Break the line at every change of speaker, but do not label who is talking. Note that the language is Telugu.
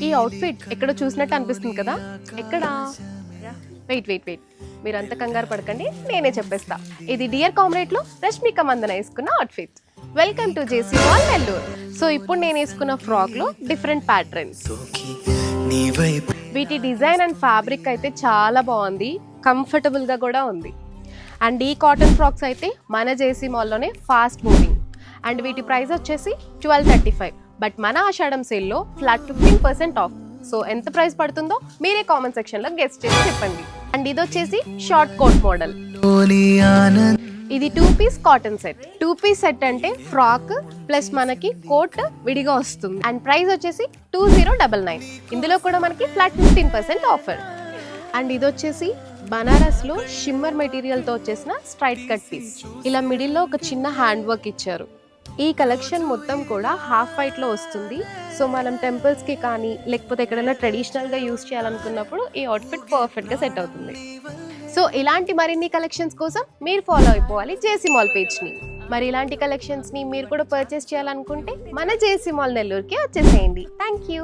ఈ అవుట్ఫిట్ ఎక్కడ చూసినట్టు అనిపిస్తుంది కదా? ఎక్కడ? వెయిట్ మీరంతా కంగారు పడకండి, నేనే చెప్పేస్తా. ఇది డియర్ కామ్రేడ్ లో రష్మిక మందన వేసుకున్న outfit. Welcome to JC mall Nellore. So ఇప్పుడు నేను వేసుకున్న ఫ్రాక్ లో డిఫరెంట్ ప్యాటర్న్స్. వీటి డిజైన్ అండ్ ఫ్యాబ్రిక్ అయితే చాలా బాగుంది, కంఫర్టబుల్ గా కూడా ఉంది. అండ్ ఈ కాటన్ ఫ్రాక్స్ అయితే మన జేసీ మాల్లోనే ఫాస్ట్ మూవింగ్. అండ్ వీటి ప్రైస్ వచ్చేసి 1235. బట్ మన ఆషాఢం సేల్లో ఫ్లాట్ 15% ఆఫ్. సో ఎంత ప్రైస్ పడుతుందో మీరే కామెంట్ సెక్షన్ లో గెస్ చేసి చెప్పండి. అండ్ ఇది వచ్చేసి షార్ట్ కోట్ మోడల్. ఇది 2 piece cotton set. 2 piece set అంటే ఫ్రాక్ ప్లస్ మనకి కోట్ విడిగా వస్తుంది. అండ్ ప్రైస్ వచ్చేసి 2099. ఇందులో కూడా మనకి ఫ్లాట్ 15% ఆఫర్. అండ్ ఇది వచ్చేసి బనారస్ లో షిమ్మర్ మెటీరియల్ తో వచ్చేసిన స్ట్రైట్ కట్ పీస్. ఇలా మిడిల్ లో ఒక చిన్న హ్యాండ్ వర్క్ ఇచ్చారు. ఈ కలెక్షన్ మొత్తం కూడా హాఫ్ వైట్ లో వస్తుంది. సో మనం టెంపుల్స్ కి కానీ లేకపోతే ఎక్కడైనా ట్రెడిషనల్ గా యూస్ చేయాలనుకున్నప్పుడు ఈ అవుట్ఫిట్ పర్ఫెక్ట్ గా సెట్ అవుతుంది. సో ఇలాంటి మరిన్ని కలెక్షన్స్ కోసం మీరు ఫాలో అయిపోవాలి జేసీ మాల్ పేజ్ ని. మరి ఇలాంటి కలెక్షన్స్ ని మీరు కూడా పర్చేస్ చేయాలనుకుంటే మన జేసీ మాల్ నెల్లూరుకి వచ్చేసేయండి. Thank you.